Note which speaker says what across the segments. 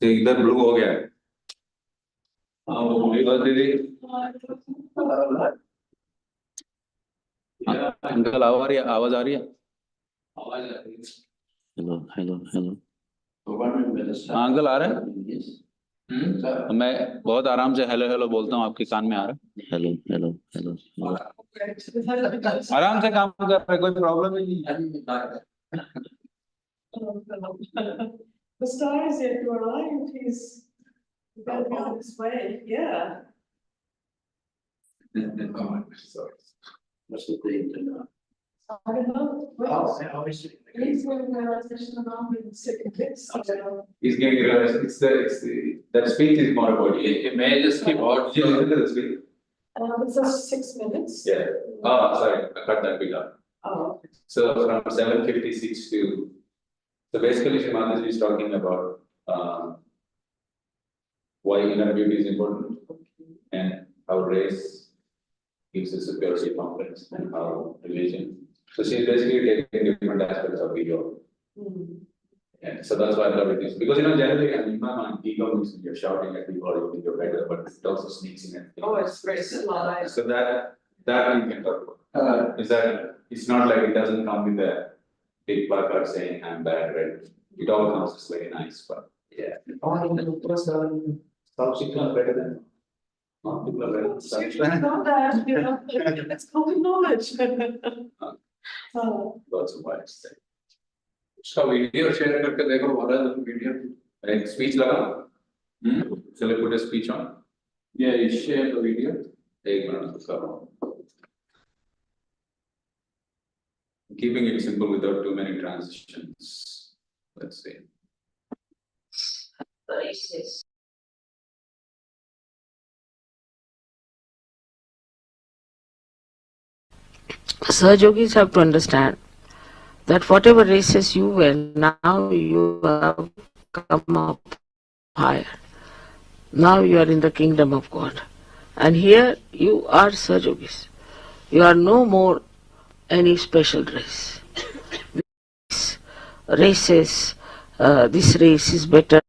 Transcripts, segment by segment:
Speaker 1: तो इधर ब्लू हो गया है। हाँ वो दीदी अंकल आवाज आ रही है। हेलो हेलो हेलो हाँ अंकल आ रहे हैं। मैं बहुत आराम से हेलो हेलो बोलता हूँ, आपके कान में आ रहा है। हेलो हेलो हेलो हेलो आराम से काम कर रहे, कोई प्रॉब्लम ही नहीं है।
Speaker 2: The star is yet to arrive. He's going to be on his way. Yeah.
Speaker 1: What's the date?
Speaker 2: I don't know. He's going to realization of 102nd bits.
Speaker 1: He's getting realized it's the that speech is more about it. May I just keep out? Did you listen to the speech?
Speaker 2: It's just 6 minutes.
Speaker 1: Yeah. Oh, sorry, I cut that bit out.
Speaker 2: Oh.
Speaker 1: So from 7:56 to, so basically Shri Mataji is talking about why inner beauty is important and how race gives us superiority complex and how religion. So she's basically taking different aspects of ego. And so that's why I love it is because generally in my mind ego means you're shouting at people or you think you're better, but it also sneaks in at people.
Speaker 2: Oh, it's very sly.
Speaker 1: So that we can talk about. Is that it's not like it doesn't come with a big placard saying I'm bad, right? It all comes just very nice, but yeah. Some people are better than people are better than some.
Speaker 2: You know that, you know, it's common knowledge.
Speaker 1: Lots of wise things. उसका video share करके देखो हमारा video एक speech लगा चलो put a speech on yeah share the video एक minute उसका keeping it simple without too many transitions. Let's see.
Speaker 3: Sahaja Yogis have to understand that whatever races you were, now you have come up higher. Now you are in the kingdom of God. And here you are Sahaja Yogis. You are no more any special race. Races, this race is better.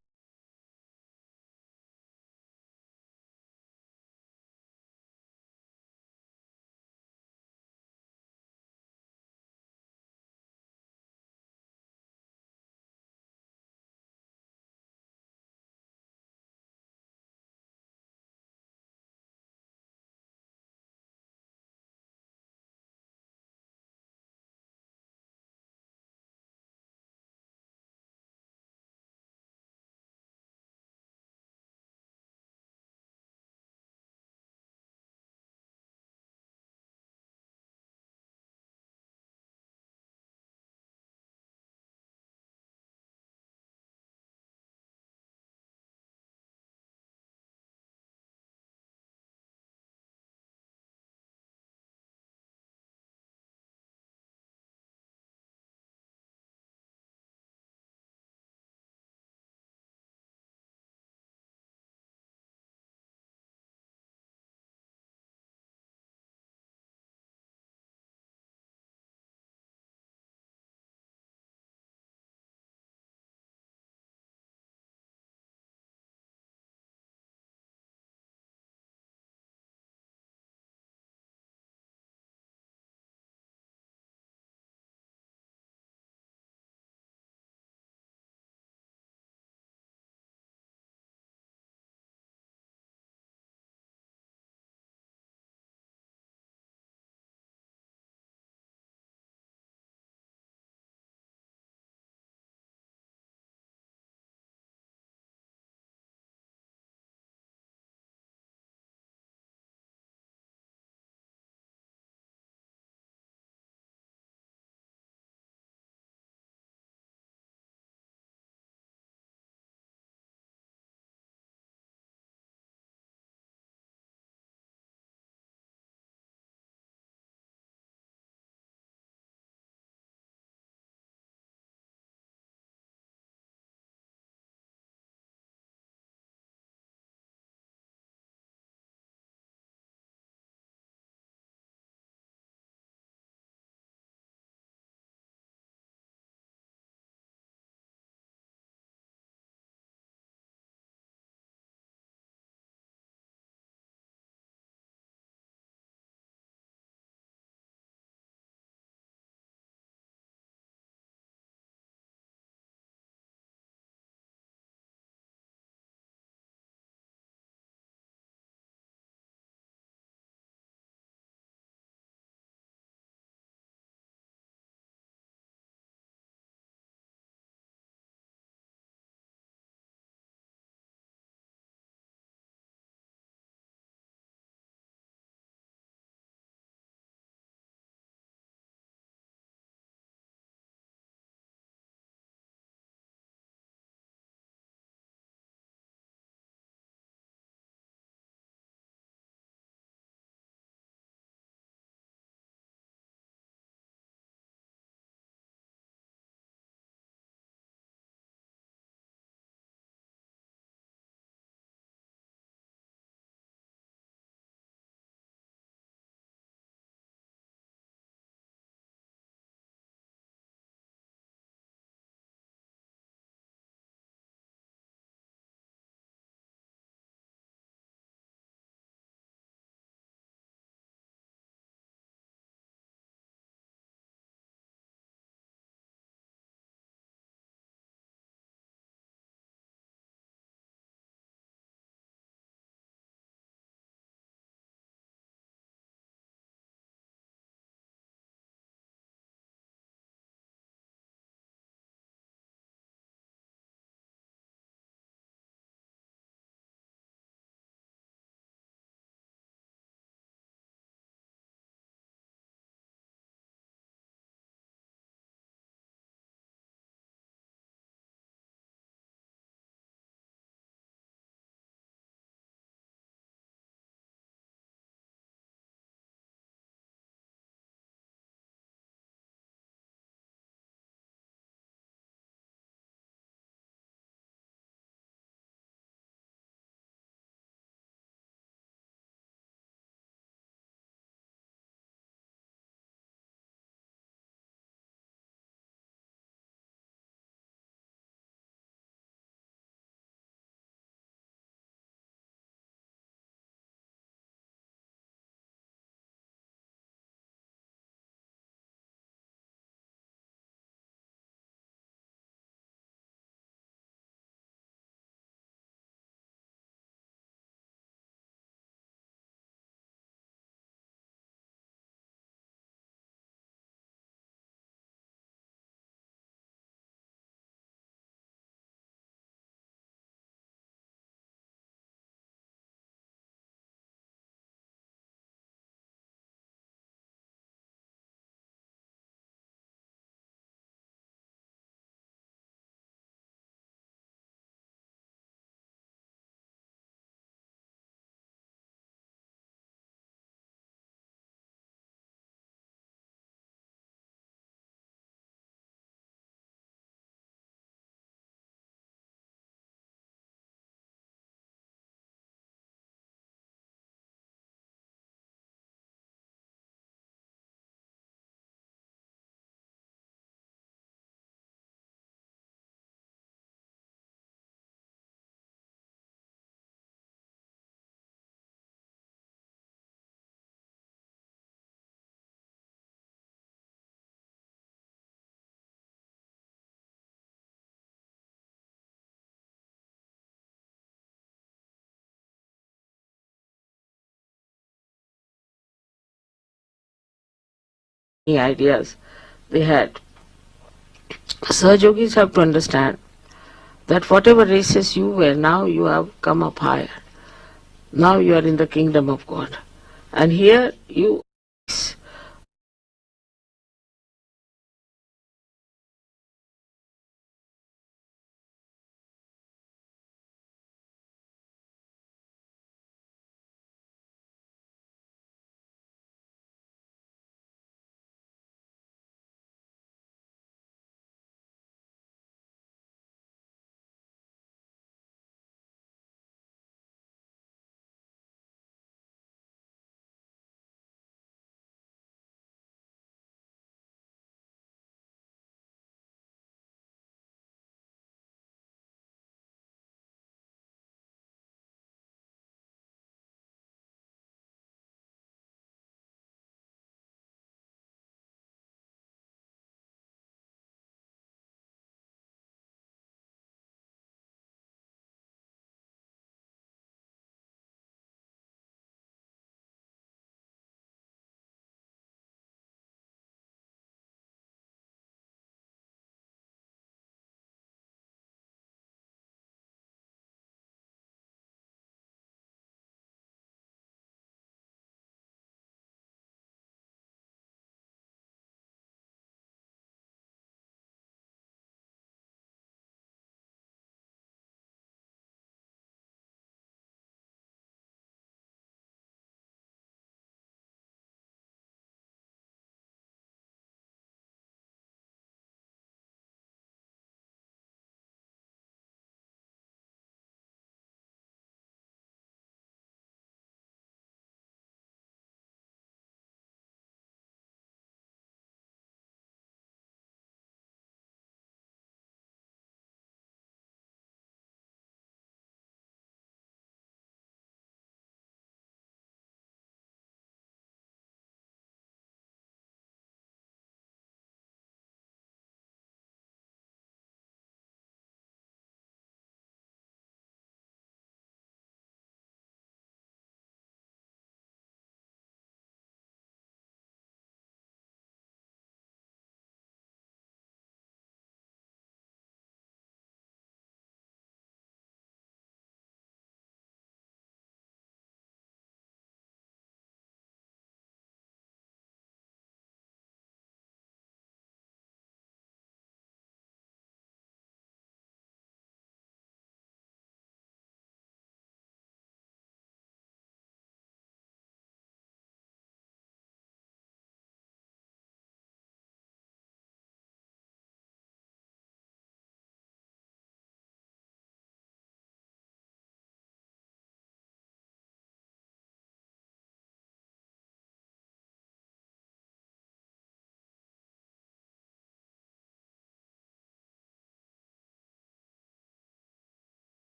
Speaker 3: ideas they had. Sahaja Yogis have to understand that whatever races you were, now you have come up higher. Now you are in the kingdom of God. And here you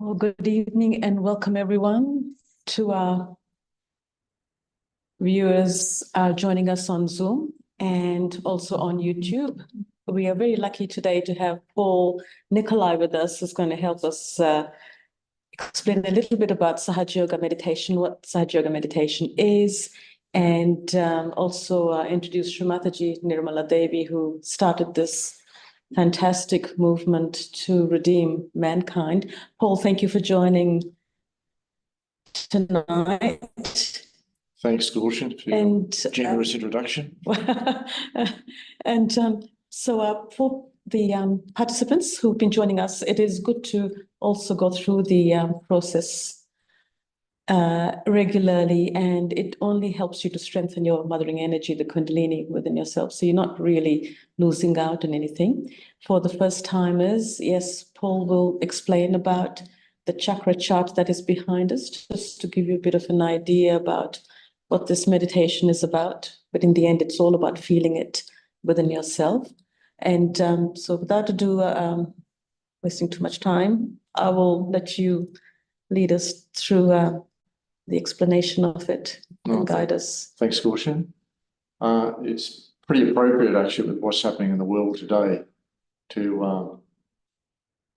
Speaker 2: Well, good evening and welcome everyone to our viewers joining us on Zoom and also on YouTube. We are very lucky today to have Paul Nikolai with us, who's going to help us explain a little bit about Sahaja Yoga meditation, what Sahaja Yoga meditation is, and also introduce Shri Mataji Nirmala Devi, who started this fantastic movement to redeem mankind. Paul, thank you for joining tonight.
Speaker 4: Thanks, Gulshan, for your generous introduction.
Speaker 2: And so for the participants who've been joining us, it is good to also go through the process regularly, and it only helps you to strengthen your mothering energy, the Kundalini within yourself. So you're not really losing out on anything. For the first timers, yes, Paul will explain about the chakra chart that is behind us, just to give you a bit of an idea about what this meditation is about. But in the end, it's all about feeling it within yourself. And so without ado, wasting too much time, I will let you lead us through the explanation of it and guide us.
Speaker 4: Thanks, Gulshan. It's pretty appropriate, actually, with what's happening in the world today to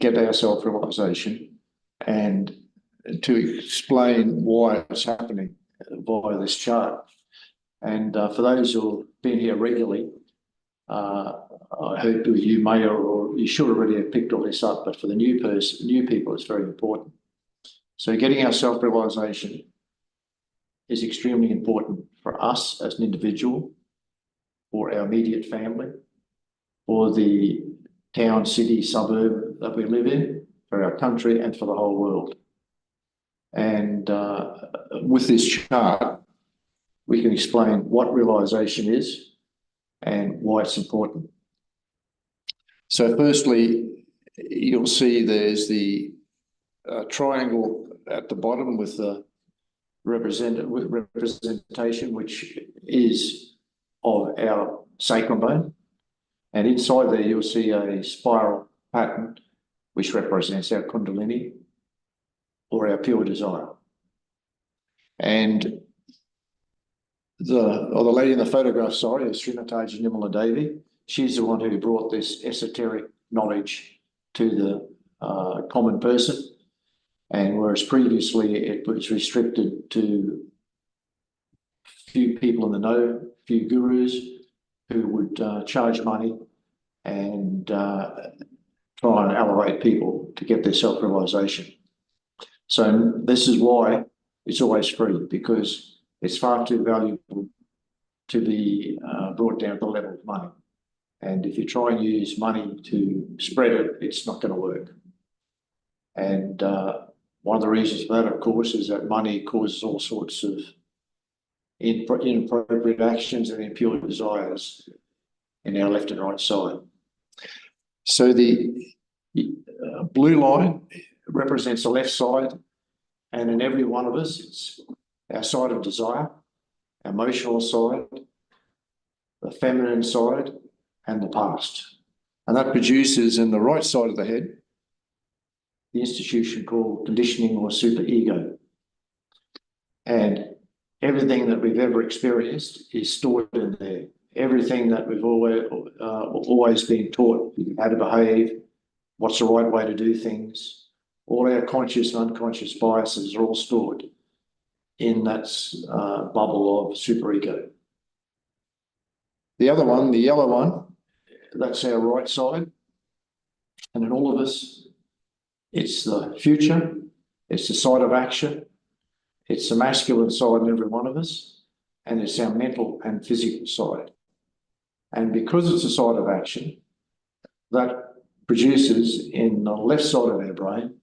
Speaker 4: get our self-realization and to explain why it's happening via this chart. And for those who have been here regularly, I hope you may or you should already have picked all this up, but for the new people, it's very important. So getting our self-realization is extremely important for us as an individual, for our immediate family, for the town, city, suburb that we live in, for our country, and for the whole world. And with this chart, we can explain what realization is and why it's important. So firstly, you'll see there's the triangle at the bottom with the representation, which is of our sacrum bone. And inside there, you'll see a spiral pattern, which represents our Kundalini or our pure desire. And the lady in the photograph, sorry, is Shri Mataji Nirmala Devi. She's the one who brought this esoteric knowledge to the common person. And whereas previously it was restricted to few people in the know, few gurus who would charge money and try and elevate people to get their self-realization. So this is why it's always free, because it's far too valuable to be brought down to the level of money. And if you try and use money to spread it, it's not going to work. And one of the reasons for that, of course, is that money causes all sorts of inappropriate actions and impure desires in our left and right side. So the blue line represents the left side, and in every one of us, it's our side of desire, our emotional side, the feminine side, and the past. And that produces in the right side of the head the institution called conditioning or superego. And everything that we've ever experienced is stored in there. Everything that we've always been taught, how to behave, what's the right way to do things, all our conscious and unconscious biases are all stored in that bubble of superego. The other one, the yellow one, that's our right side. And in all of us, it's the future, it's the side of action, it's the masculine side in every one of us, and it's our mental and physical side. And because it's a side of action, that produces in the left side of our brain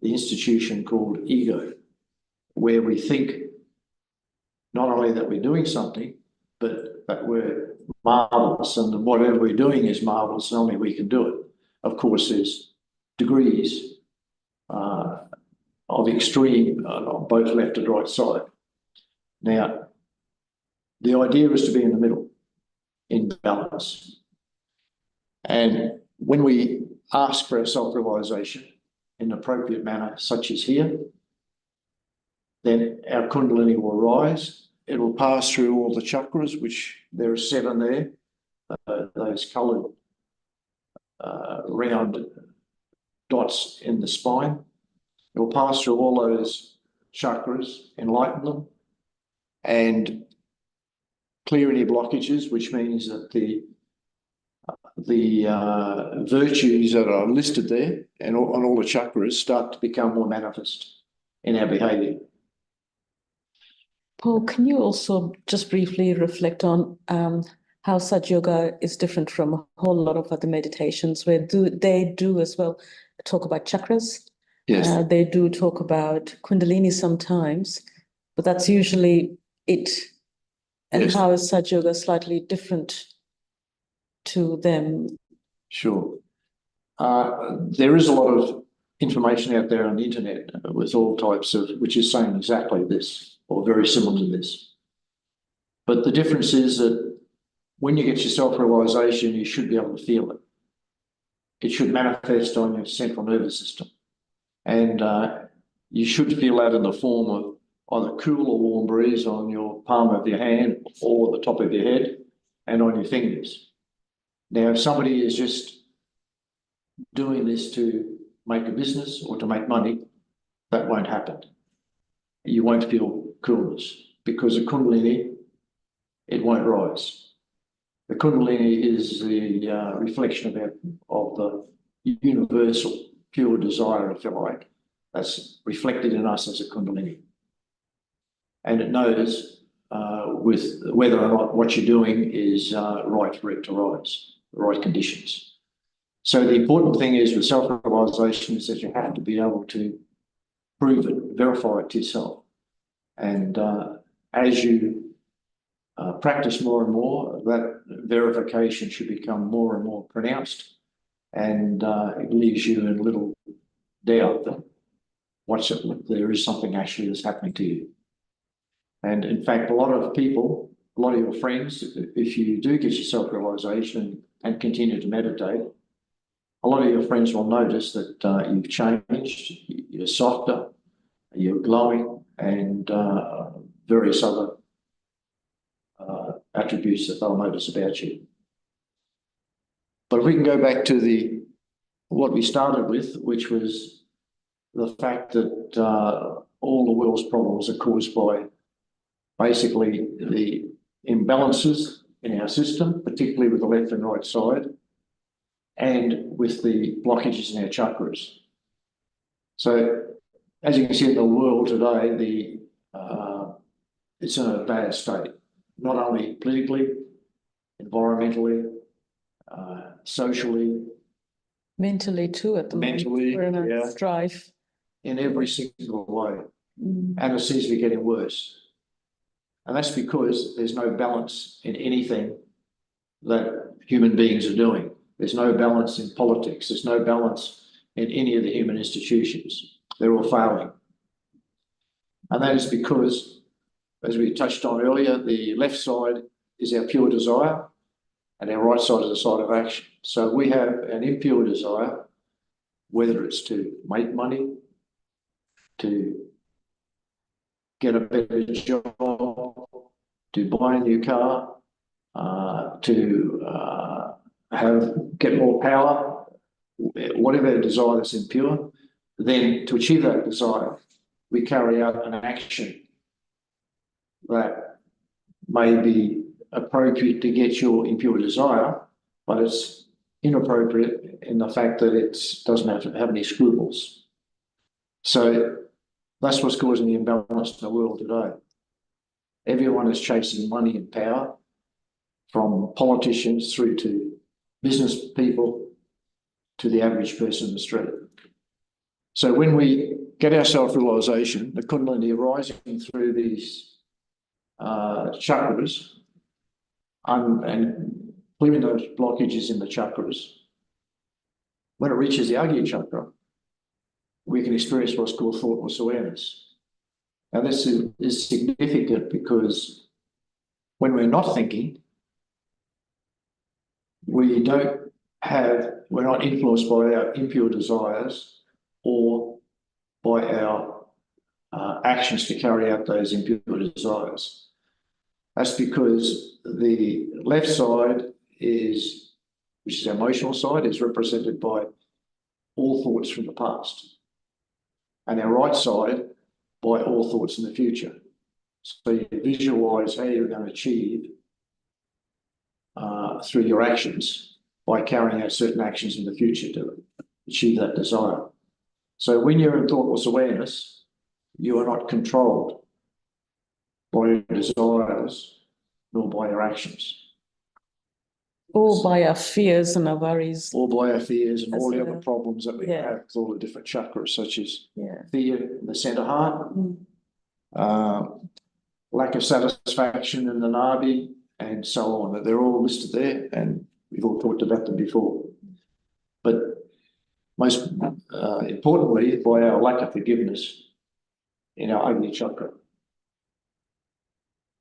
Speaker 4: the institution called ego, where we think not only that we're doing something, but that we're marvellous, and whatever we're doing is marvellous and only we can do it. Of course, there's degrees of extreme on both left and right side. Now, the idea is to be in the middle, in balance. And when we ask for our self-realisation in an appropriate manner, such as here, then our Kundalini will rise. It will pass through all the chakras, which there are 7 there, those coloured round dots in the spine. It will pass through all those chakras, enlighten them, and clear any blockages, which means that the virtues that are listed there and on all the chakras start to become more manifest in our behaviour.
Speaker 2: Paul, can you also just briefly reflect on how Sahaja Yoga is different from a whole lot of other meditations, where they do as well talk about chakras?
Speaker 4: Yes.
Speaker 2: They do talk about Kundalini sometimes, but that's usually it. And
Speaker 4: Yes.
Speaker 2: how is Sahaja Yoga slightly different to them?
Speaker 4: Sure. There is a lot of information out there on the internet with all types of, which is saying exactly this, or very similar to this. But the difference is that when you get your self-realisation, you should be able to feel it. It should manifest on your central nervous system. And you should feel that in the form of either cool or warm breeze on your palm of your hand or the top of your head and on your fingers. Now, if somebody is just doing this to make a business or to make money, that won't happen. You won't feel coolness because the Kundalini, it won't rise. The Kundalini is the reflection of the universal pure desire, if you like, that's reflected in us as a Kundalini. And it knows with whether or not what you're doing is right for it to rise, the right conditions. So the important thing is with self-realisation is that you have to be able to prove it, verify it to yourself. And as you practice more and more, that verification should become more and more pronounced, and it leaves you in little doubt that there is something actually that's happening to you. And in fact, a lot of people, a lot of your friends, if you do get your self-realisation and continue to meditate, a lot of your friends will notice that you've changed, you're softer, you're glowing, and various other attributes that they'll notice about you. But if we can go back to what we started with, which was the fact that all the world's problems are caused by basically the imbalances in our system, particularly with the left and right side, and with the blockages in our chakras. So, as you can see in the world today, it's in a bad state, not only politically, environmentally, socially,
Speaker 2: Mentally too at the moment. We're in a strife.
Speaker 4: In every single way. And it seems to be getting worse. And that's because there's no balance in anything that human beings are doing. There's no balance in politics. There's no balance in any of the human institutions. They're all failing. And that is because, as we touched on earlier, the left side is our pure desire and our right side is the side of action. So we have an impure desire, whether it's to make money, to get a better job, to buy a new car, to get more power, whatever desire that's impure, then to achieve that desire, we carry out an action that may be appropriate to get your impure desire, but it's inappropriate in the fact that it doesn't have any scruples. So that's what's causing the imbalance in the world today. Everyone is chasing money and power, from politicians through to business people to the average person in the street. So when we get our self-realization, the Kundalini arising through these chakras and clearing those blockages in the chakras, when it reaches the Agya chakra, we can experience what's called thoughtless awareness. Now, this is significant because when we're not thinking, we're not influenced by our impure desires or by our actions to carry out those impure desires. That's because the left side which is our emotional side, is represented by all thoughts from the past, and our right side by all thoughts in the future. So you visualize how you're going to achieve through your actions by carrying out certain actions in the future to achieve that desire. So when you're in thoughtless awareness, you are not controlled by your desires nor by your actions.
Speaker 2: Or by our fears and our worries.
Speaker 4: Or by our fears and all the
Speaker 2: That's
Speaker 4: other problems that we
Speaker 2: yeah.
Speaker 4: have with all the different chakras, such as
Speaker 2: Yeah.
Speaker 4: fear in the center heart,
Speaker 2: Mm.
Speaker 4: lack of satisfaction in the Nabi, and so on. They're all listed there, and we've all talked about them before. But most importantly, by our lack of forgiveness in our Agni chakra.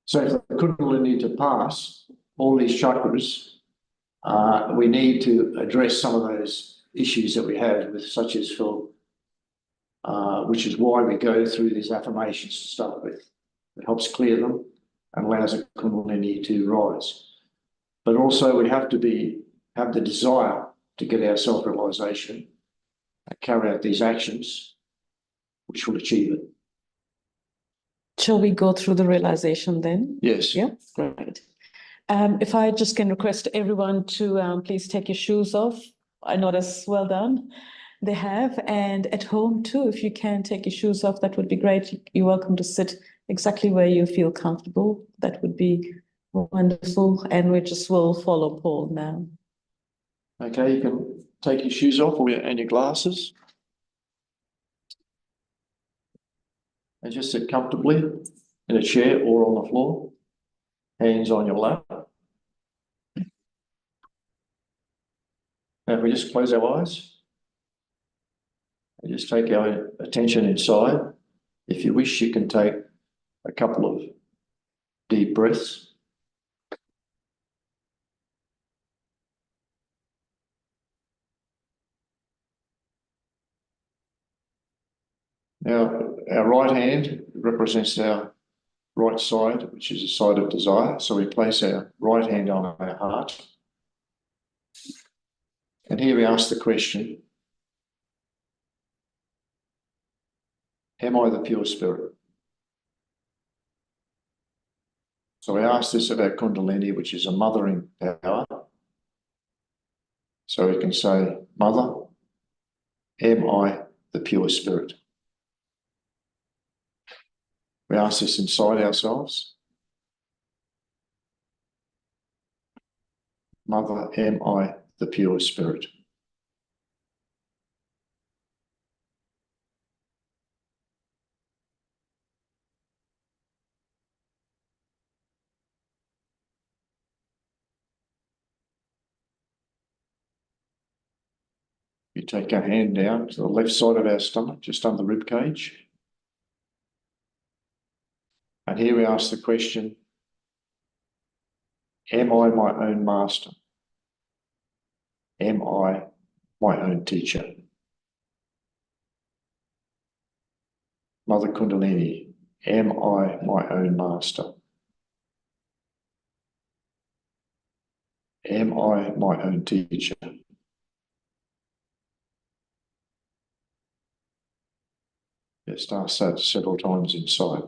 Speaker 4: So for the Kundalini to pass all these chakras, we need to address some of those issues that we have with, such as which is why we go through these affirmations to start with. It helps clear them and allows the Kundalini to rise. But also we have to have the desire to get our self-realization and carry out these actions which will achieve it.
Speaker 2: Shall we go through the realization then?
Speaker 4: Yes.
Speaker 2: Yeah, great. If I just can request everyone to please take your shoes off. I notice, well done. They have, and at home too, if you can take your shoes off, that would be great. You're welcome to sit exactly where you feel comfortable. That would be wonderful. And we just will follow Paul now.
Speaker 4: Okay, you can take your shoes off and your glasses. And just sit comfortably in a chair or on the floor, hands on your lap. Now, if we just close our eyes and just take our attention inside, if you wish, you can take a couple of deep breaths. Now, our right hand represents our right side, which is a side of desire. So we place our right hand on our heart. And here we ask the question, am I the pure spirit? So we ask this about Kundalini, which is a mothering power. So we can say, Mother, am I the pure spirit? We ask this inside ourselves. Mother, am I the pure spirit? We take our hand down to the left side of our stomach, just under the rib cage. And here we ask the question, am I my own master? Am I my own teacher? Mother Kundalini, am I my own master? Am I my own teacher? Just ask that several times inside.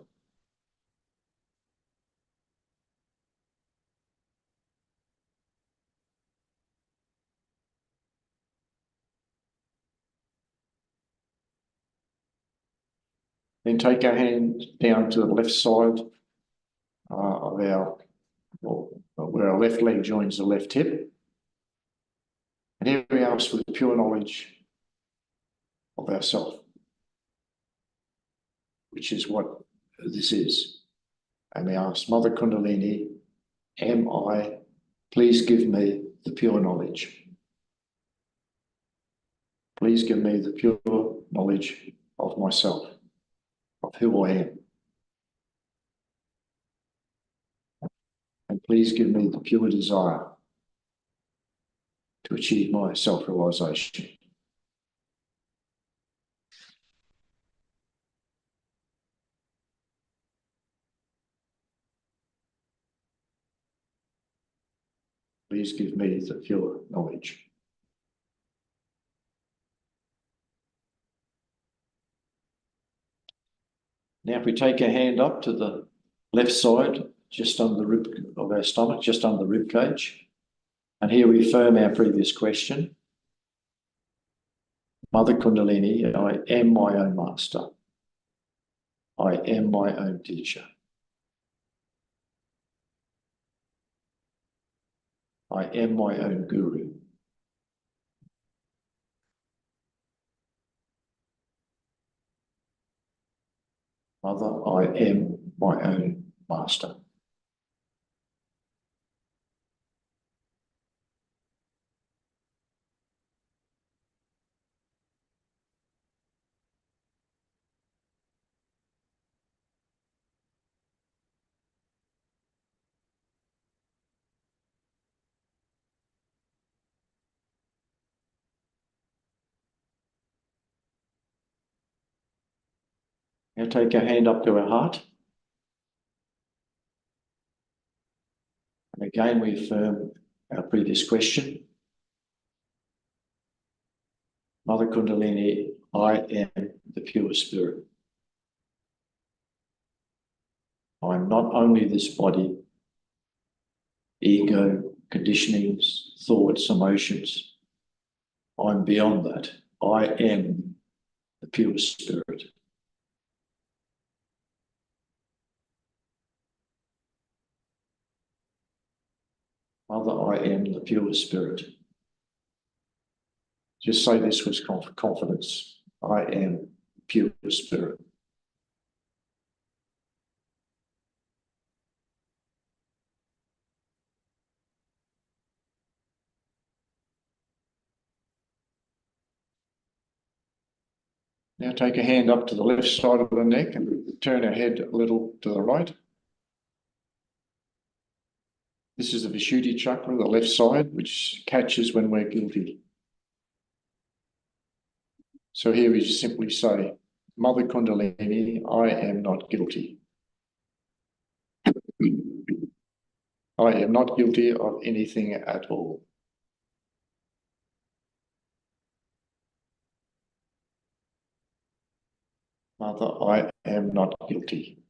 Speaker 4: Then take our hand down to the left side of our or where our left leg joins the left hip. And here we ask for the pure knowledge of ourself, which is what this is. And we ask, Mother Kundalini, am I? Please give me the pure knowledge. Please give me the pure knowledge of myself, of who I am. And please give me the pure desire to achieve my self-realization. Please give me the pure knowledge. Now, if we take our hand up to the left side, just under the rib of our stomach, just under the rib cage, and here we affirm our previous question. Mother Kundalini, I am my own master. I am my own teacher. I am my own guru. Mother, I am my own master. Now take our hand up to our heart. And again, we affirm our previous question. Mother Kundalini, I am the pure spirit. I am not only this body, ego, conditionings, thoughts, emotions. I'm beyond that. I am the pure spirit. Mother, I am the pure spirit. Just say this with confidence. I am pure spirit. Now take a hand up to the left side of the neck and turn our head a little to the right. This is the Vishuddhi chakra, the left side, which catches when we're guilty. So here we just simply say, Mother Kundalini, I am not guilty. I am not guilty of anything at all. Mother, I am not guilty.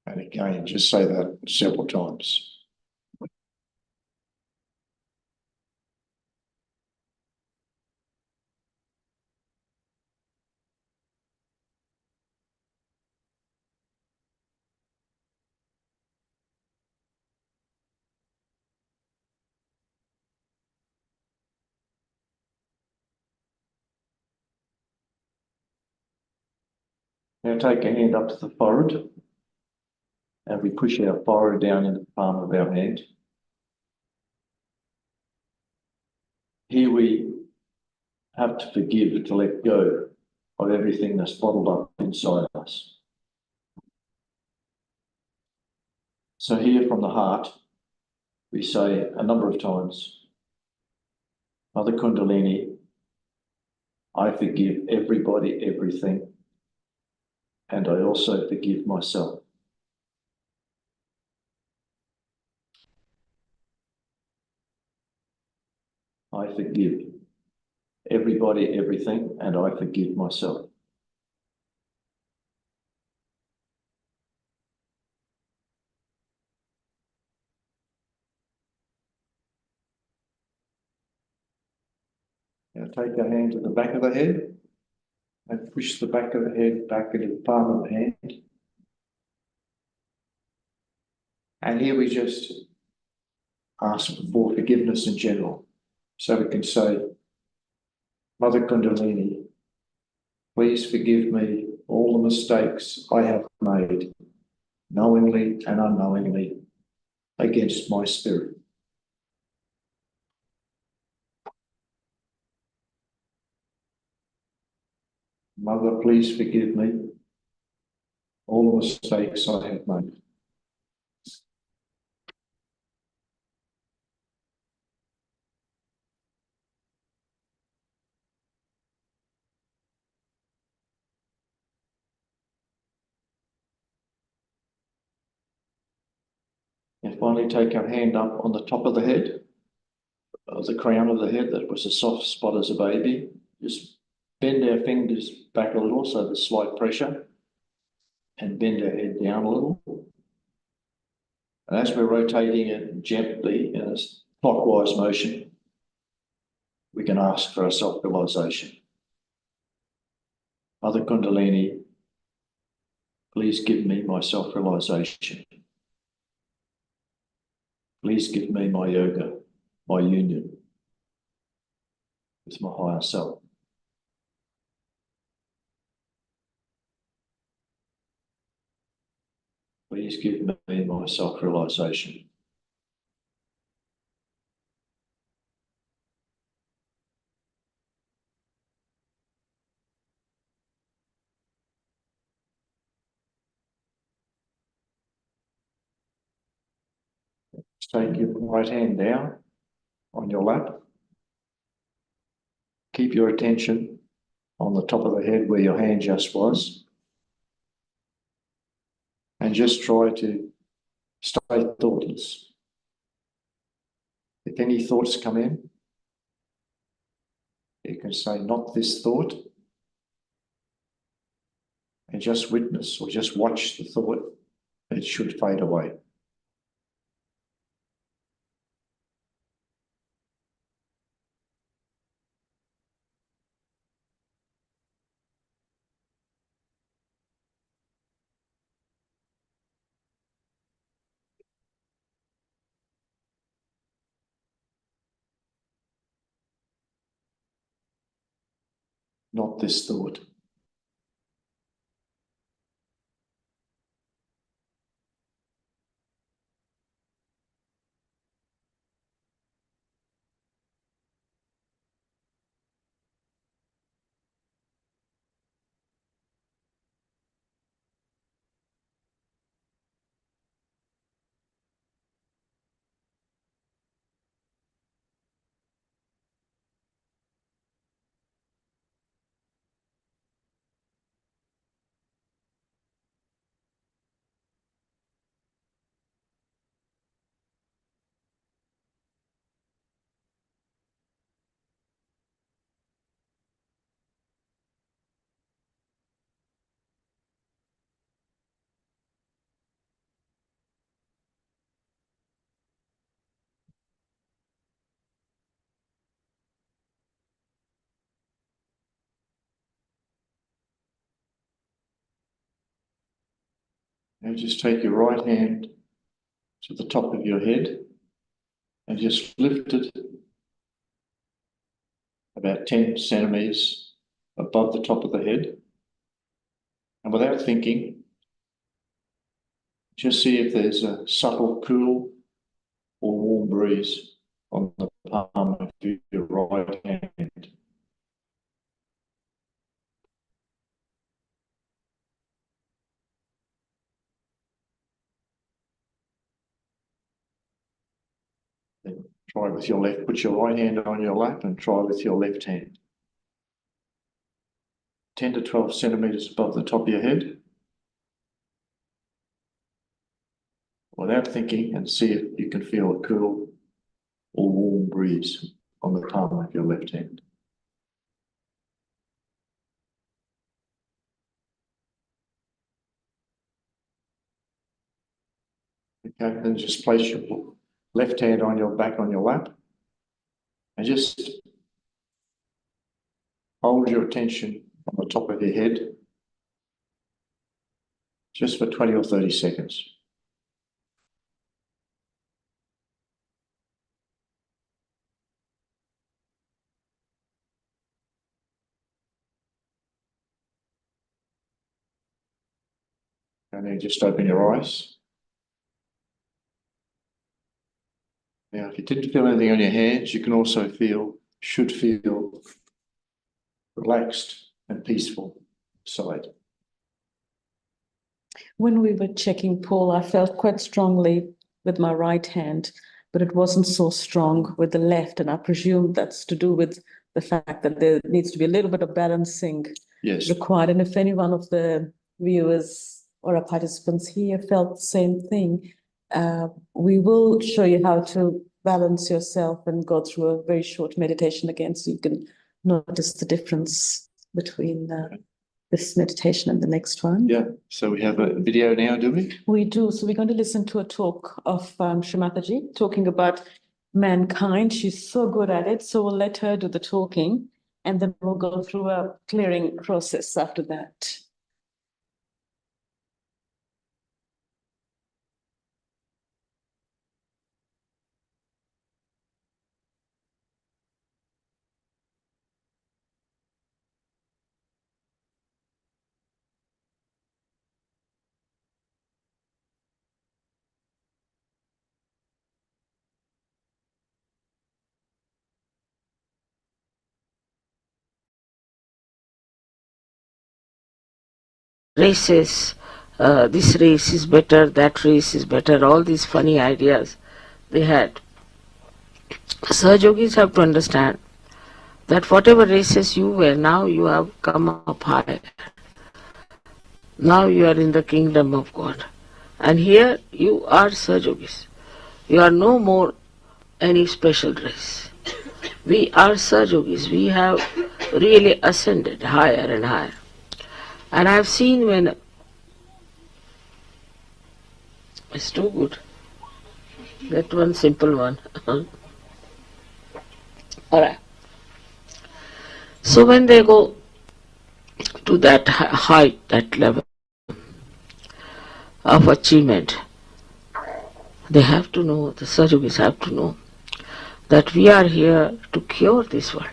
Speaker 4: And again, just say that several times. Now take a hand up to the forehead and we push our forehead down into the palm of our hand. Here we have to forgive, to let go of everything that's bottled up inside us. So here from the heart, we say a number of times, Mother Kundalini, I forgive everybody, everything, and I also forgive myself. I forgive everybody, everything, and I forgive myself. Now take our hand to the back of the head and push the back of the head back into the palm of the hand. And here we just ask for forgiveness in general. So we can say, Mother Kundalini, please forgive me all the mistakes I have made, knowingly and unknowingly, against my spirit. Mother, please forgive me all the mistakes I have made. And finally take our hand up on the top of the head, the crown of the head that was a soft spot as a baby. Just bend our fingers back a little so there's slight pressure, and bend our head down a little. And as we're rotating it gently in a clockwise motion, we can ask for a self-realization. Mother Kundalini, please give me my self-realization. Please give me my yoga, my union with my higher self. Please give me my self-realization. Take your right hand down on your lap. Keep your attention on the top of the head where your hand just was. And just try to stay thoughtless. If any thoughts come in, you can say, not this thought, and just witness or just watch the thought. It should fade away. Not this thought. Now just take your right hand to the top of your head and just lift it about 10 centimeters above the top of the head. And without thinking, just see if there's a subtle cool or warm breeze on the palm of your right hand. Then try with your left, put your right hand on your lap and try with your left hand. 10 to 12 centimeters above the top of your head. Without thinking, and see if you can feel a cool or warm breeze on the palm of your left hand. Okay, then just place your left hand on your back on your lap and just hold your attention on the top of your head just for 20 or 30 seconds. And then just open your eyes. Now, if you didn't feel anything on your hands, you can also should feel relaxed and peaceful inside.
Speaker 2: When we were checking Paul, I felt quite strongly with my right hand, but it wasn't so strong with the left. And I presume that's to do with the fact that there needs to be a little bit of balancing required. And if any one of the viewers or our participants here felt the same thing, we will show you how to balance yourself and go through a very short meditation again, so you can notice the difference between this meditation and the next one.
Speaker 4: Yeah, so we have a video now, do we?
Speaker 2: We do. So we're going to listen to a talk of Shri Mataji talking about mankind. She's so good at it, so we'll let her do the talking, and then we'll go through a clearing process after that.
Speaker 3: Races, this race is better, that race is better, all these funny ideas they had. Sahaja Yogis have to understand that whatever races you were, now you have come up higher. Now you are in the kingdom of God. And here you are Sahaja Yogis. You are no more any special race. We are Sahaja Yogis. We have really ascended higher and higher. And I have seen when it's too good. That one simple one. Alright. So when they go to that height, that level of achievement, they have to know, the Sahaja Yogis have to know that we are here to cure this world.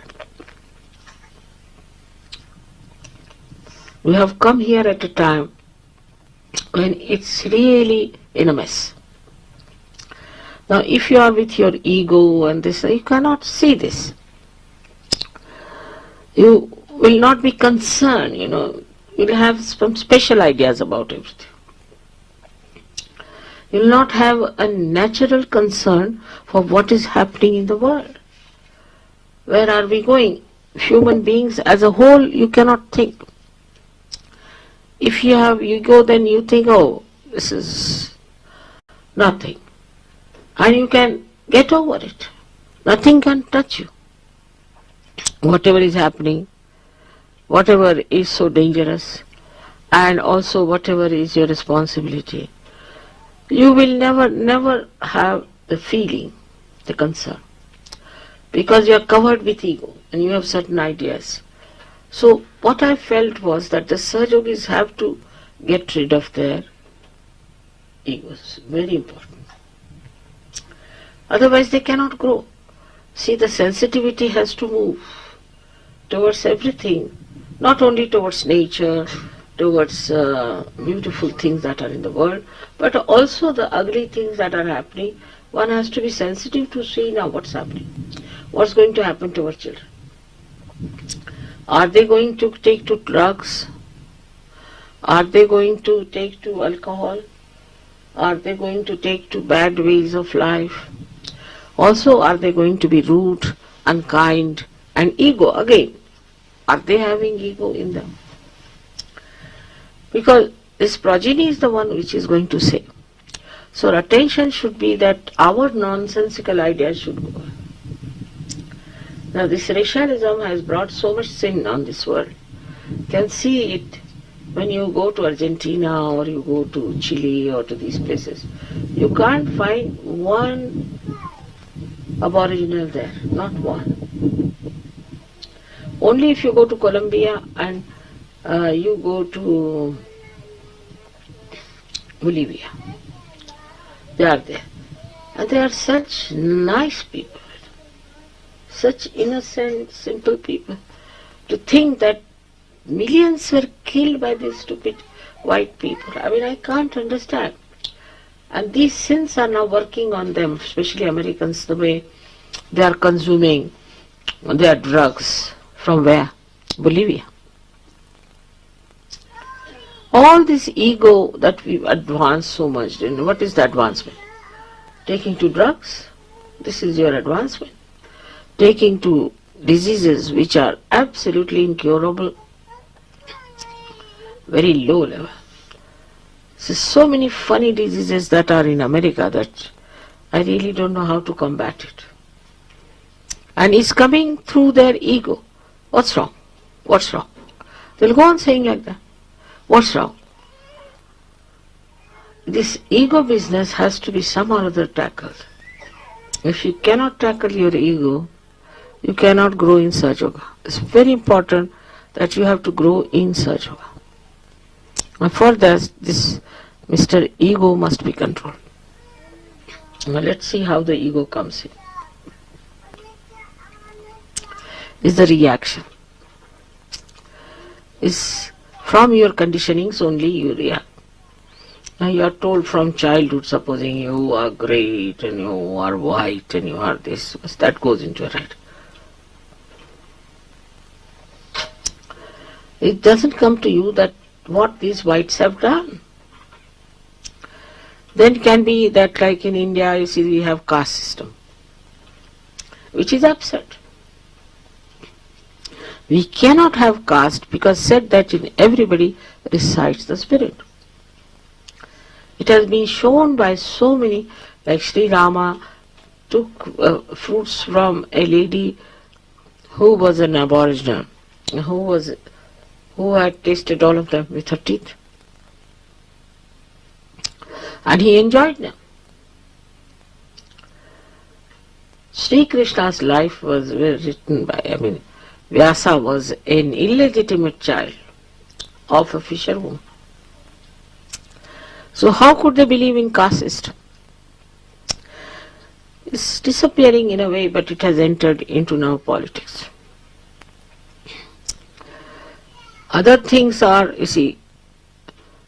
Speaker 3: We have come here at a time when it's really in a mess. Now, if you are with your ego and this, you cannot see this. You will not be concerned, you will have some special ideas about everything. You will not have a natural concern for what is happening in the world. Where are we going? Human beings as a whole, you cannot think. If you have ego, then you think, oh, this is nothing. And you can get over it. Nothing can touch you. Whatever is happening, whatever is so dangerous, and also whatever is your responsibility, you will never have the feeling, the concern. Because you are covered with ego and you have certain ideas. So what I felt was that the Sahaja Yogis have to get rid of their egos. Very important. Otherwise they cannot grow. See, the sensitivity has to move towards everything, not only towards nature, towards beautiful things that are in the world, but also the ugly things that are happening. One has to be sensitive to see now what's happening. What's going to happen to our children? Are they going to take to drugs? Are they going to take to alcohol? Are they going to take to bad ways of life? Also, are they going to be rude, unkind, and ego again? Are they having ego in them? Because this progeny is the one which is going to say. So our attention should be that our nonsensical ideas should go. Now this racialism has brought so much sin on this world. You can see it when you go to Argentina or you go to Chile or to these places. You can't find one aboriginal there, not one. Only if you go to Colombia and you go to Bolivia. They are there. And they are such nice people. Such innocent, simple people. To think that millions were killed by these stupid white people. I mean, I can't understand. And these sins are now working on them, especially Americans, the way they are consuming their drugs. From where? Bolivia. All this ego that we've advanced so much, what is the advancement? Taking to drugs? This is your advancement. Taking to diseases which are absolutely incurable, very low level. So many funny diseases that are in America that I really don't know how to combat it. And it's coming through their ego. What's wrong? What's wrong? They'll go on saying like that. What's wrong? This ego business has to be somehow or other tackled. If you cannot tackle your ego, you cannot grow in Sahaja Yoga. It's very important that you have to grow in Sahaja Yoga. And for that, this Mr. Ego must be controlled. Now let's see how the ego comes in. Is the reaction. Is from your conditionings only you react. Now you are told from childhood, supposing you are great and you are white and you are this, that goes into your head. It doesn't come to you that what these whites have done. Then it can be that like in India, you see we have caste system, which is absurd. We cannot have caste because said that in everybody resides the spirit. It has been shown by so many, like Shri Rama took fruits from a lady who was an aboriginal, who had tasted all of them with her teeth. And he enjoyed them. Sri Krishna's life was written by, Vyasa was an illegitimate child of a fisherwoman. So how could they believe in caste system? It's disappearing in a way, but it has entered into now politics. Other things are, you see,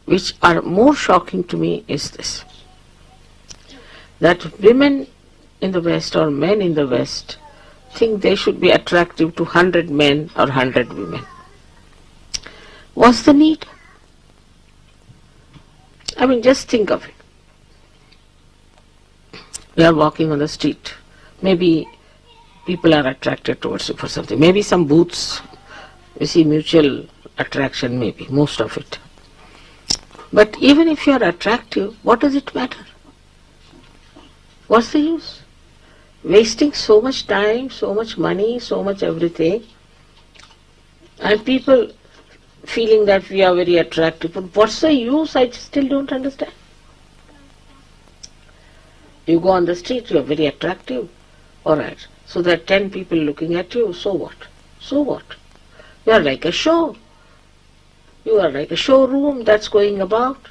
Speaker 3: which are more shocking to me is this, that women in the West or men in the West think they should be attractive to 100 men or 100 women. What's the need? Just think of it. You are walking on the street. Maybe people are attracted towards you for something. Maybe some booths, you see mutual attraction, maybe, most of it. But even if you are attractive, what does it matter? What's the use? Wasting so much time, so much money, so much everything, and people feeling that we are very attractive. But what's the use? I still don't understand. You go on the street, you are very attractive. Alright, so there are 10 people looking at you, so what? So what? You are like a show. You are like a showroom that's going about.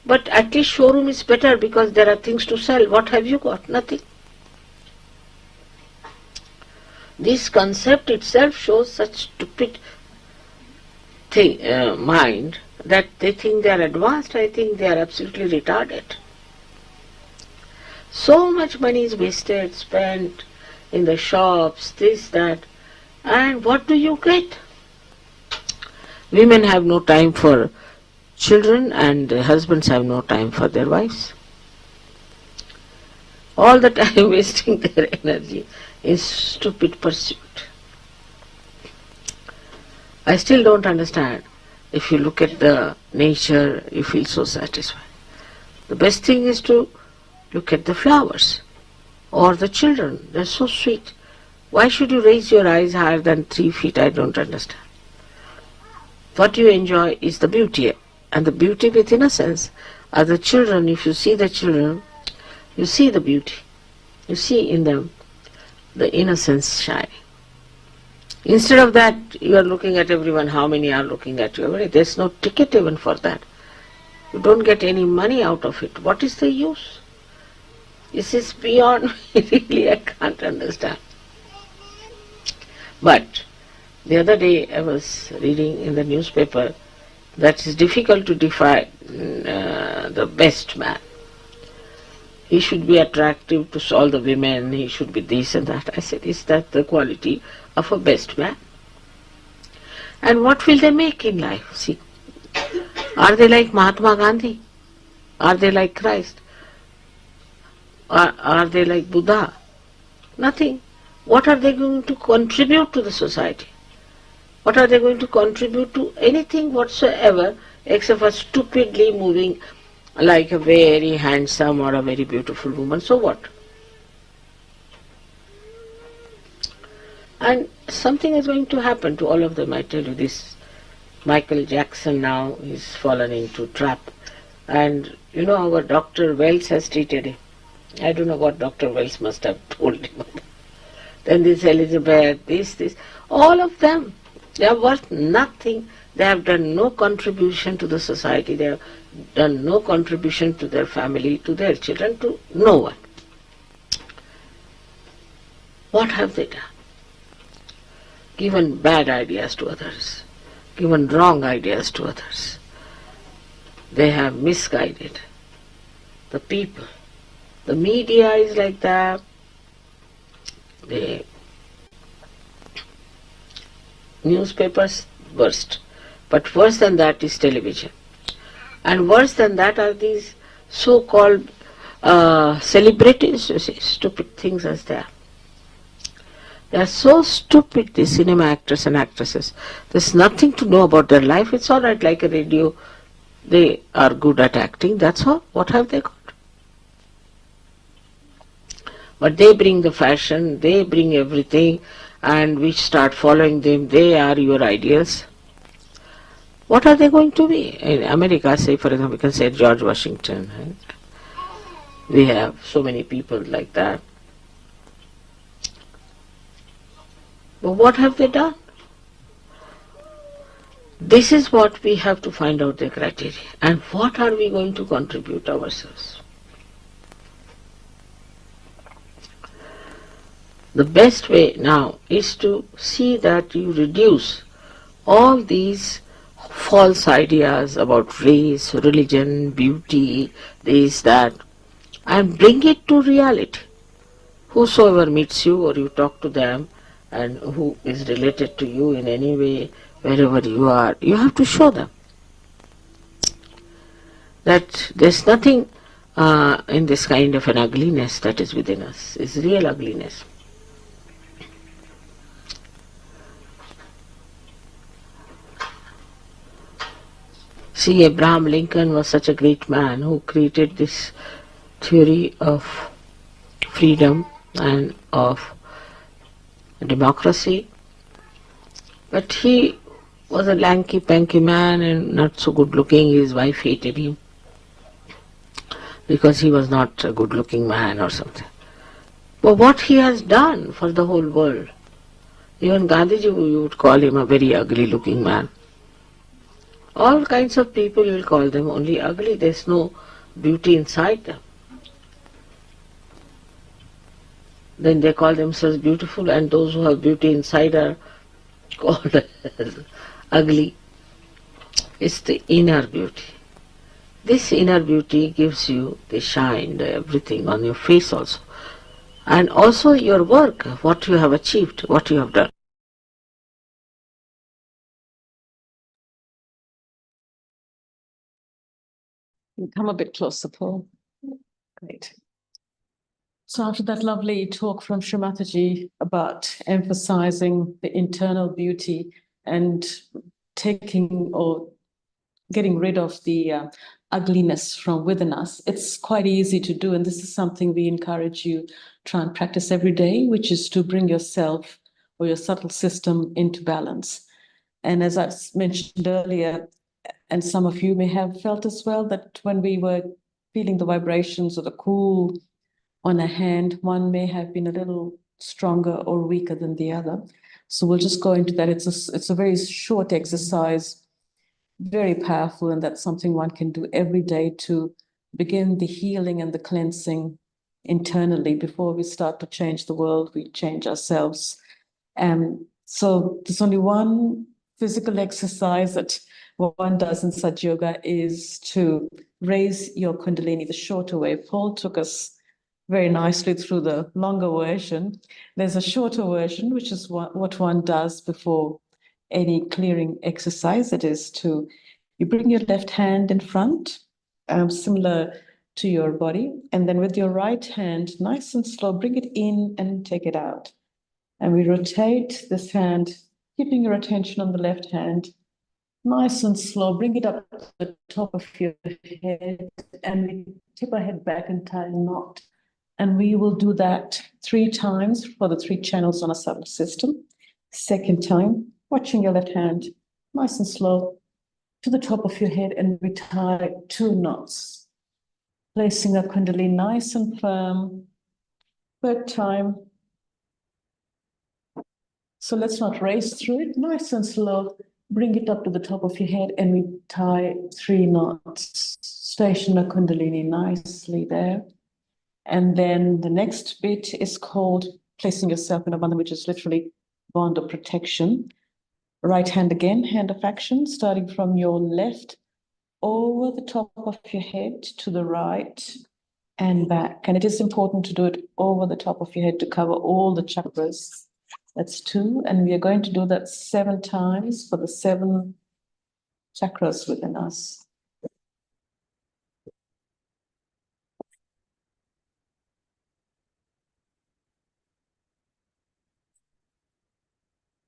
Speaker 3: But at least showroom is better because there are things to sell. What have you got? Nothing. This concept itself shows such stupid mind that they think they are advanced. I think they are absolutely retarded. So much money is wasted, spent in the shops, this, that, and what do you get? Women have no time for children and husbands have no time for their wives. All the time wasting their energy in stupid pursuit. I still don't understand. If you look at the nature, you feel so satisfied. The best thing is to look at the flowers or the children. They're so sweet. Why should you raise your eyes higher than 3 feet? I don't understand. What you enjoy is the beauty, and the beauty with innocence are the children. If you see the children, you see the beauty. You see in them the innocence shining. Instead of that, you are looking at everyone, how many are looking at you. There's no ticket even for that. You don't get any money out of it. What is the use? This is beyond me, really, I can't understand. But the other day I was reading in the newspaper that is difficult to define the best man. He should be attractive to all the women, he should be this and that. I said, is that the quality of a best man? And what will they make in life? See, are they like Mahatma Gandhi? Are they like Christ? Are they like Buddha? Nothing. What are they going to contribute to the society? What are they going to contribute to anything whatsoever except for stupidly moving like a very handsome or a very beautiful woman? So what? And something is going to happen to all of them, I tell you this. Michael Jackson now is fallen into trap. And you know, our Dr. Wells has treated him. I don't know what Dr. Wells must have told him. Then this Elizabeth, this, all of them, they are worth nothing. They have done no contribution to the society. They have done no contribution to their family, to their children, to no one. What have they done? Given bad ideas to others, given wrong ideas to others. They have misguided the people. The media is like that. The newspapers burst. But worse than that is television. And worse than that are these so-called celebrities, you see, stupid things as they are. They are so stupid, these cinema actors and actresses. There's nothing to know about their life. It's all right, like a radio. They are good at acting, that's all. What have they got? But they bring the fashion, they bring everything, and we start following them. They are your ideals. What are they going to be? In America, say for example, we can say George Washington. Right? We have so many people like that. But what have they done? This is what we have to find out the criteria. And what are we going to contribute ourselves? The best way now is to see that you reduce all these false ideas about race, religion, beauty, this, that, and bring it to reality. Whosoever meets you or you talk to them and who is related to you in any way, wherever you are, you have to show them that there's nothing in this kind of an ugliness that is within us. It's real ugliness. See, Abraham Lincoln was such a great man who created this theory of freedom and of democracy. But he was a lanky-panky man and not so good-looking. His wife hated him because he was not a good-looking man or something. But what he has done for the whole world, even Gandhiji, you would call him a very ugly-looking man. All kinds of people, you will call them only ugly. There's no beauty inside them. Then they call themselves beautiful, and those who have beauty inside are called as ugly. It's the inner beauty. This inner beauty gives you the shine, the everything on your face also. And also your work, what you have achieved, what you have done.
Speaker 2: Come a bit closer, Paul. Great. So after that lovely talk from Shri Mataji about emphasizing the internal beauty and taking or getting rid of the ugliness from within us, it's quite easy to do. And this is something we encourage you try and practice every day, which is to bring yourself or your subtle system into balance. And as I mentioned earlier, and some of you may have felt as well, that when we were feeling the vibrations or the cool on a hand, one may have been a little stronger or weaker than the other. So we'll just go into that. It's a very short exercise, very powerful, and that's something one can do every day to begin the healing and the cleansing internally. Before we start to change the world, we change ourselves. So there's only one physical exercise that one does in Sahaja Yoga is to raise your Kundalini the shorter way. Paul took us very nicely through the longer version. There's a shorter version, which is what one does before any clearing exercise. It is you bring your left hand in front, similar to your body, and then with your right hand, nice and slow, bring it in and take it out. And we rotate this hand, keeping your attention on the left hand, nice and slow, bring it up to the top of your head, and we tip our head back and tie a knot. And we will do that 3 times for the 3 channels on a solar system. Second time, watching your left hand, nice and slow, to the top of your head, and we tie 2 knots, placing our Kundalini nice and firm. Third time. So let's not race through it, nice and slow. Bring it up to the top of your head, and we tie 3 knots. Station our Kundalini nicely there. And then the next bit is called placing yourself in a bandha, which is literally bond of protection. Right hand again, hand of action, starting from your left over the top of your head to the right and back. And it is important to do it over the top of your head to cover all the chakras. That's 2. And we are going to do that 7 times for the 7 chakras within us.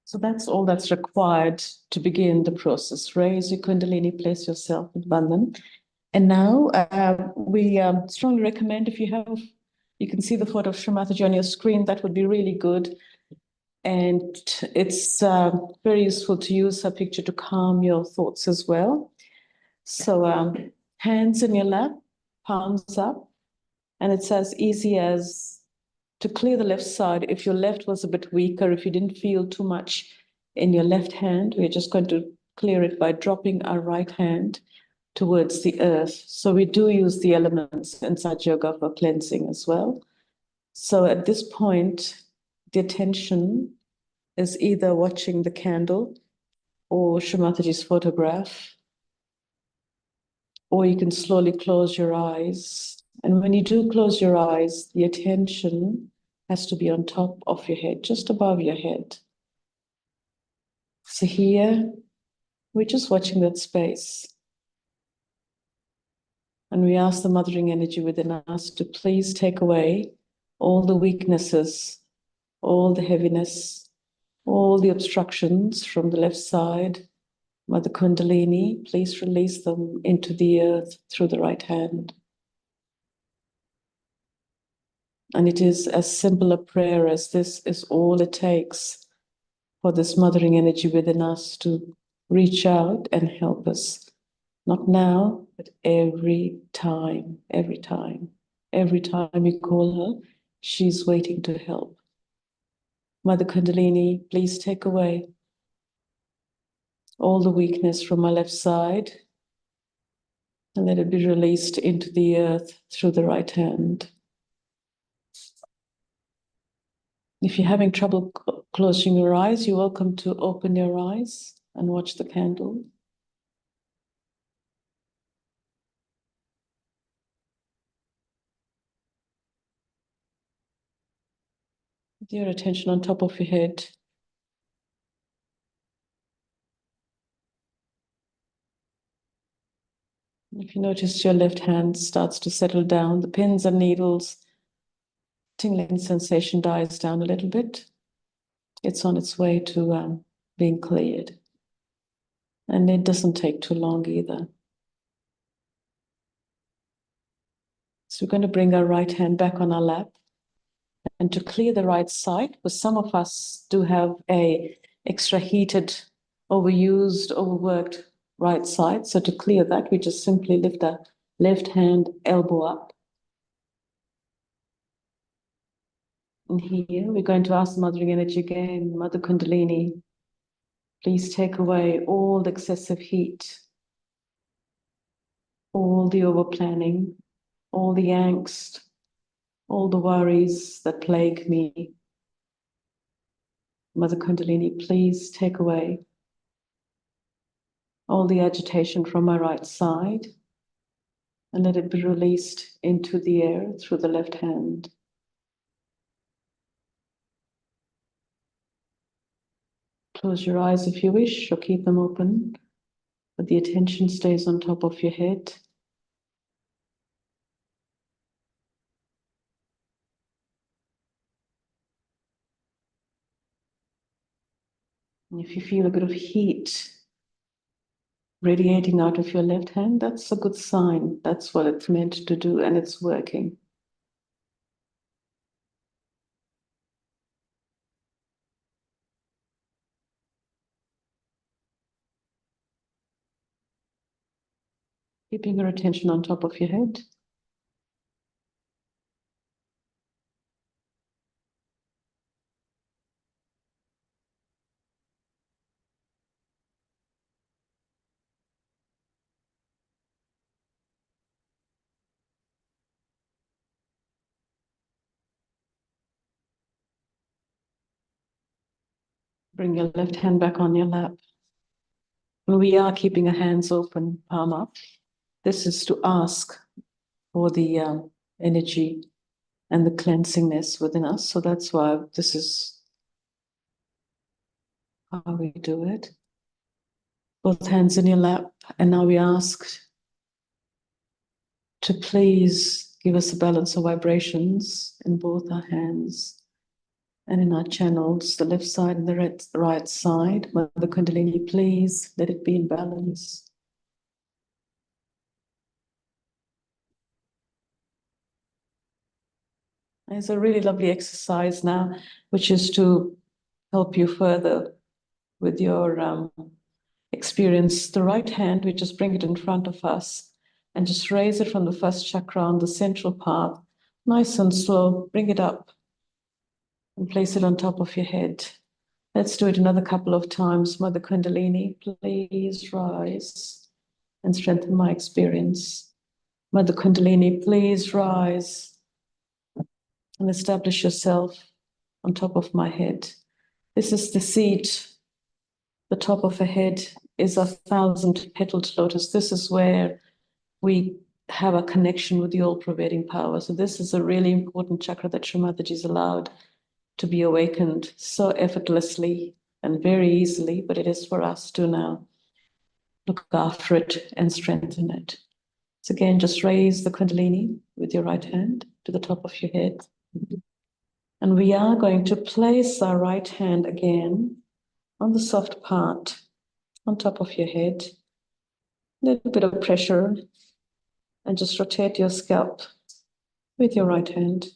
Speaker 2: So that's all that's required to begin the process. Raise your Kundalini, place yourself in bandhan. And now we strongly recommend, if you can see the photo of Shri Mataji on your screen, that would be really good. And it's very useful to use her picture to calm your thoughts as well. So hands in your lap, palms up, and it's as easy as to clear the left side. If your left was a bit weaker, if you didn't feel too much in your left hand, we're just going to clear it by dropping our right hand towards the earth. So we do use the elements in Sahaja Yoga for cleansing as well. So at this point, the attention is either watching the candle or Shri Mataji's photograph, or you can slowly close your eyes. And when you do close your eyes, the attention has to be on top of your head, just above your head. So here, we're just watching that space. And we ask the mothering energy within us to please take away all the weaknesses, all the heaviness, all the obstructions from the left side. Mother Kundalini, please release them into the earth through the right hand. And it is as simple a prayer as this is all it takes for this mothering energy within us to reach out and help us. Not now, but every time, every time. Every time you call her, she's waiting to help. Mother Kundalini, please take away all the weakness from my left side and let it be released into the earth through the right hand. If you're having trouble closing your eyes, you're welcome to open your eyes and watch the candle. With your attention on top of your head. If you notice your left hand starts to settle down, the pins and needles, tingling sensation dies down a little bit. It's on its way to being cleared. And it doesn't take too long either. So we're going to bring our right hand back on our lap. And to clear the right side, because some of us do have a extra heated, overused, overworked right side. So to clear that, we just simply lift our left hand, elbow up. And here we're going to ask the mothering energy again, Mother Kundalini, please take away all the excessive heat, all the over-planning, all the angst, all the worries that plague me. Mother Kundalini, please take away all the agitation from my right side, and let it be released into the air through the left hand. Close your eyes if you wish, or keep them open, but the attention stays on top of your head. And if you feel a bit of heat radiating out of your left hand, that's a good sign. That's what it's meant to do, and it's working. Keeping your attention on top of your head. Bring your left hand back on your lap. And we are keeping our hands open, palm up. This is to ask for the energy and the cleansingness within us. So that's why this is how we do it. Both hands in your lap. And now we ask to please give us a balance of vibrations in both our hands and in our channels, the left side and the right side. Mother Kundalini, please let it be in balance. It's a really lovely exercise now, which is to help you further with your experience. The right hand, we just bring it in front of us and just raise it from the first chakra on the central part, nice and slow. Bring it up and place it on top of your head. Let's do it another couple of times. Mother Kundalini, please rise and strengthen my experience. Mother Kundalini, please rise and establish yourself on top of my head. This is the seat. The top of a head is 1,000-petaled lotus. This is where we have a connection with the all-pervading power. So this is a really important chakra that Shri Mataji is allowed to be awakened so effortlessly and very easily, but it is for us to now look after it and strengthen it. So again, just raise the Kundalini with your right hand to the top of your head. And we are going to place our right hand again on the soft part on top of your head. A little bit of pressure, and just rotate your scalp with your right hand.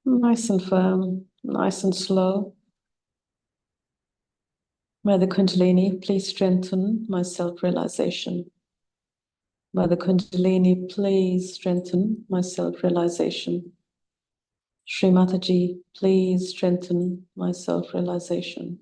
Speaker 2: Nice and firm, nice and slow. Mother Kundalini, please strengthen my self-realization. Mother Kundalini, please strengthen my self-realization. Shri Mataji, please strengthen my self-realization.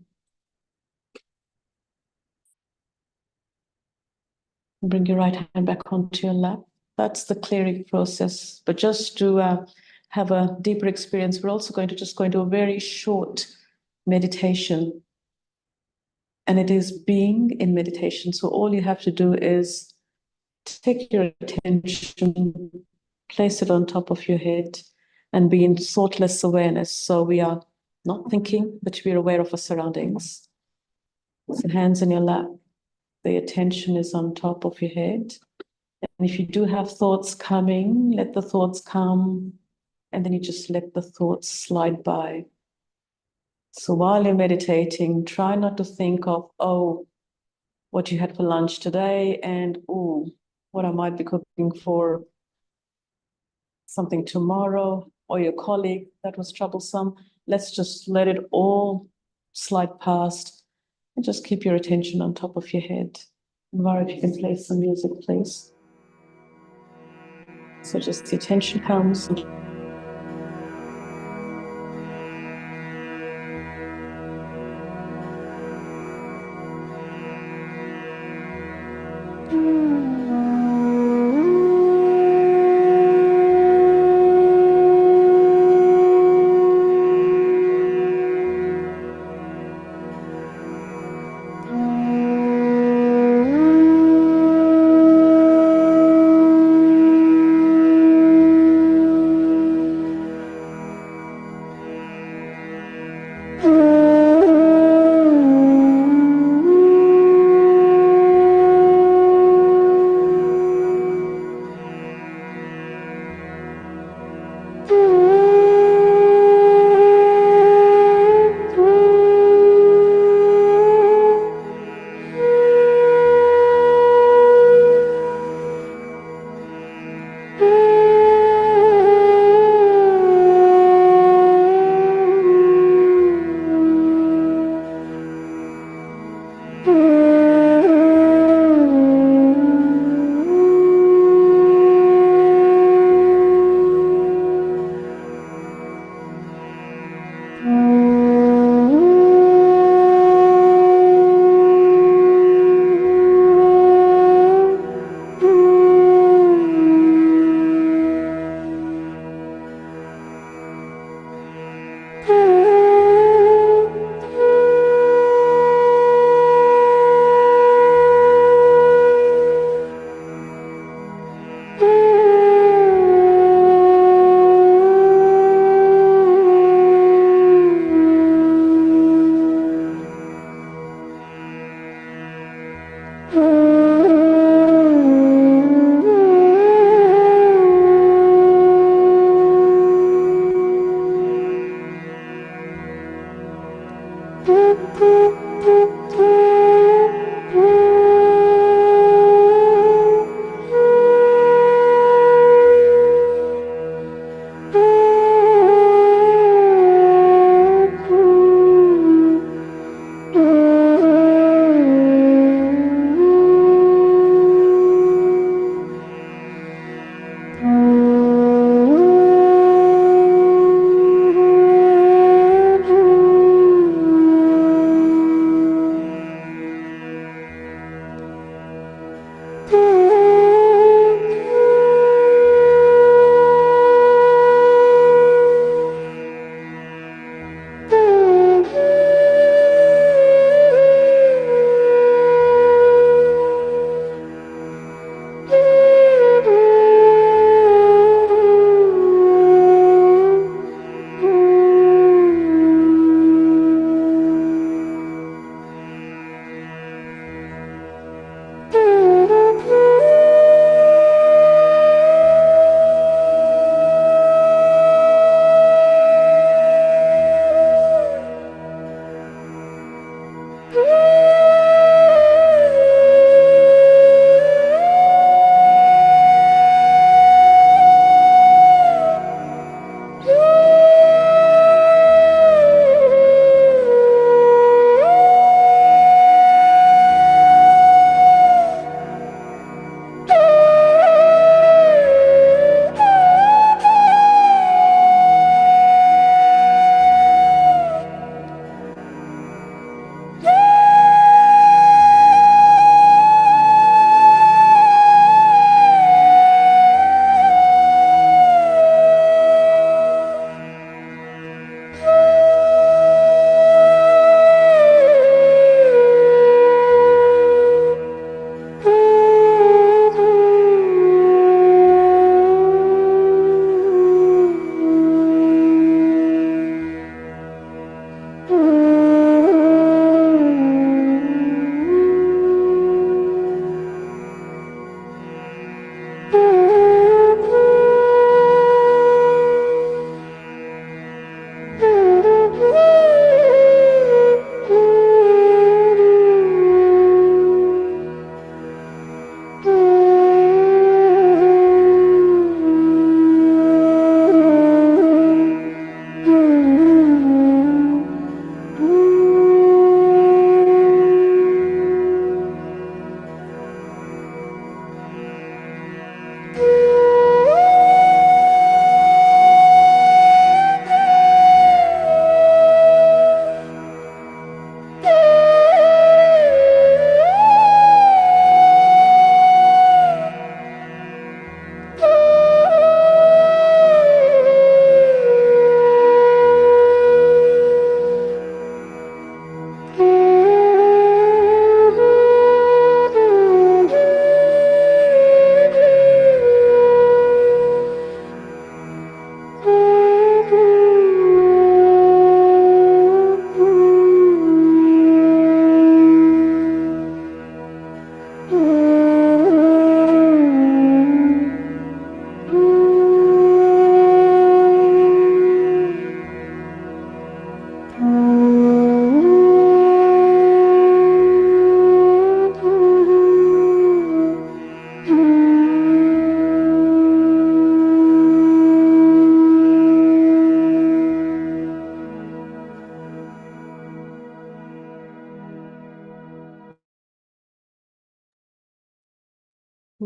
Speaker 2: Bring your right hand back onto your lap. That's the clearing process. But just to have a deeper experience, we're also going to just go into a very short meditation. And it is being in meditation. So all you have to do is take your attention, place it on top of your head, and be in thoughtless awareness. So we are not thinking, but we are aware of our surroundings. So hands in your lap. The attention is on top of your head. And if you do have thoughts coming, let the thoughts come, and then you just let the thoughts slide by. So while you're meditating, try not to think of, oh, what you had for lunch today, and oh, what I might be cooking for something tomorrow, or your colleague that was troublesome. Let's just let it all slide past and just keep your attention on top of your head. And Vara, if you can play some music, please. So just the attention comes.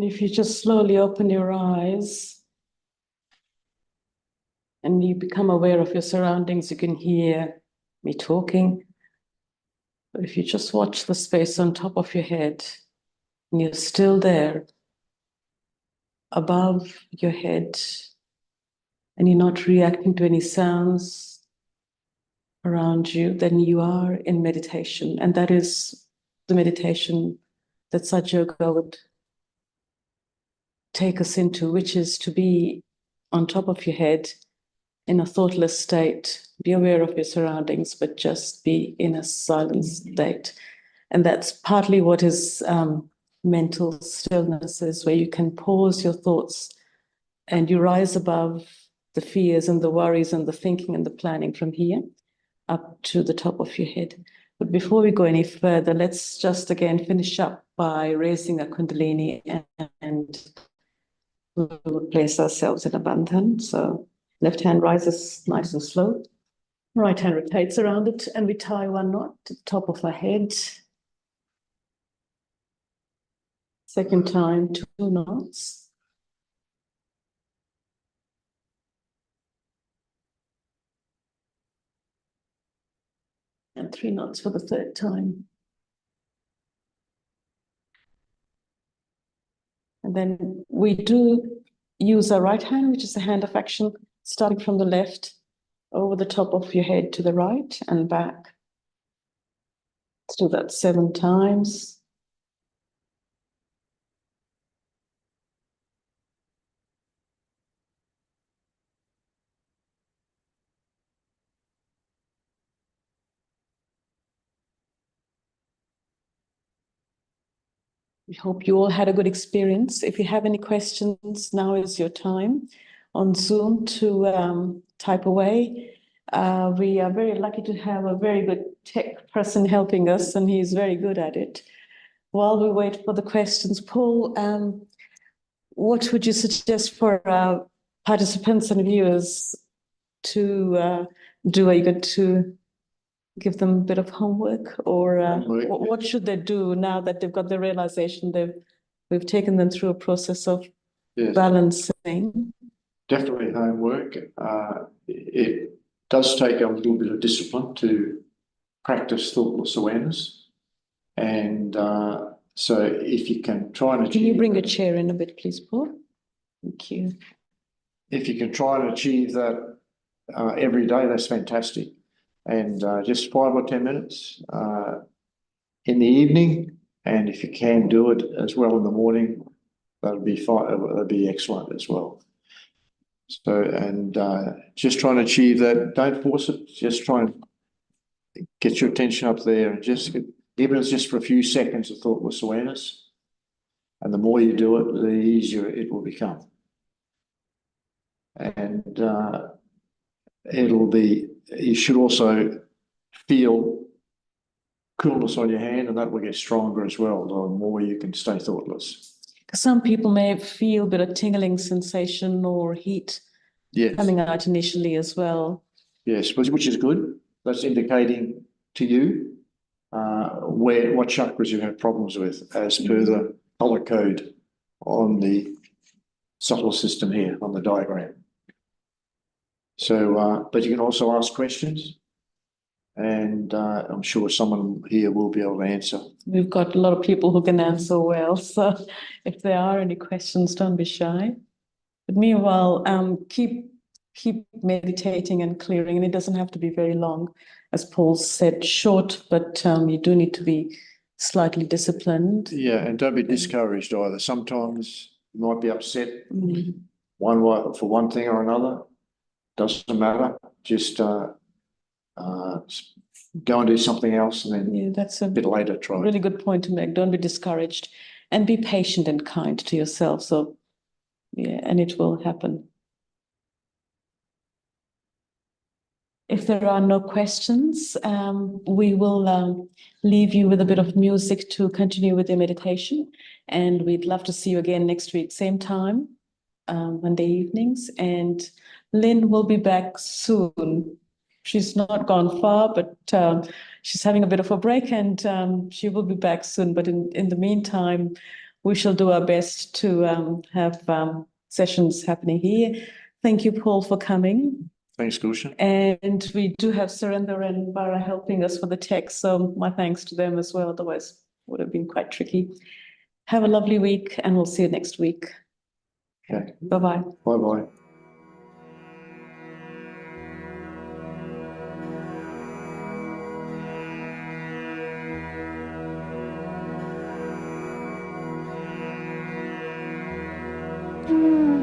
Speaker 2: And if you just slowly open your eyes and you become aware of your surroundings, you can hear me talking. But if you just watch the space on top of your head and you're still there above your head and you're not reacting to any sounds around you, then you are in meditation. And that is the meditation that Sahaja Yoga would take us into, which is to be on top of your head in a thoughtless state, be aware of your surroundings, but just be in a silent state. And that's partly what is mental stillness is, where you can pause your thoughts and you rise above the fears and the worries and the thinking and the planning from here up to the top of your head. But before we go any further, let's just again finish up by raising a Kundalini and we'll place ourselves in a bandhan. So left hand rises nice and slow. Right hand rotates around it and we tie one knot to the top of our head. Second time, 2 knots. And 3 knots for the third time. And then we do use our right hand, which is the hand of action, starting from the left over the top of your head to the right and back. Let's do that 7 times. We hope you all had a good experience. If you have any questions, now is your time on Zoom to type away. We are very lucky to have a very good tech person helping us, and he's very good at it. While we wait for the questions, Paul, what would you suggest for our participants and viewers to do? Are you going to give them a bit of homework, or what should they do now that they've got the realization we've taken them through a process of balancing?
Speaker 4: Definitely homework. It does take a little bit of discipline to practice thoughtless awareness. And so if you can try and achieve...
Speaker 2: Can you bring a chair in a bit, please, Paul? Thank you.
Speaker 4: If you can try and achieve that every day, that's fantastic. And just 5 or 10 minutes in the evening, and if you can do it as well in the morning, that'd be fine. That'd be excellent as well. So, and just try and achieve that. Don't force it. Just try and get your attention up there, and just even if it's just for a few seconds of thoughtless awareness. And the more you do it, the easier it will become. And it'll be. You should also feel coolness on your hand, and that will get stronger as well, the more you can stay thoughtless.
Speaker 2: Some people may feel a bit of tingling sensation or heat coming out initially as well.
Speaker 4: Yes, which is good. That's indicating to you what chakras you have problems with, as per the color code on the solar system here on the diagram. So, but you can also ask questions, and I'm sure someone here will be able to answer. We've
Speaker 2: got a lot of people who can answer well, so if there are any questions, don't be shy. But meanwhile, keep meditating and clearing, and it doesn't have to be very long. As Paul said, short, but you do need to be slightly disciplined.
Speaker 4: Yeah, and don't be discouraged either. Sometimes you might be upset for one thing or another. Doesn't matter. Just go and do something else, and then that's a bit later try.
Speaker 2: Really good point to make. Don't be discouraged, and be patient and kind to yourself. So, and it will happen. If there are no questions, we will leave you with a bit of music to continue with your meditation. And we'd love to see you again next week, same time, Monday evenings. And Lynn will be back soon. She's not gone far, but she's having a bit of a break, and she will be back soon. But in the meantime, we shall do our best to have sessions happening here. Thank you, Paul, for coming.
Speaker 4: Thanks, Gulshan.
Speaker 2: And we do have Surinder and Bara helping us for the text, so my thanks to them as well, otherwise it would have been quite tricky. Have a lovely week, and we'll see you next week.
Speaker 4: Okay.
Speaker 2: Bye-bye.
Speaker 4: Bye-bye.
Speaker 3: Mm.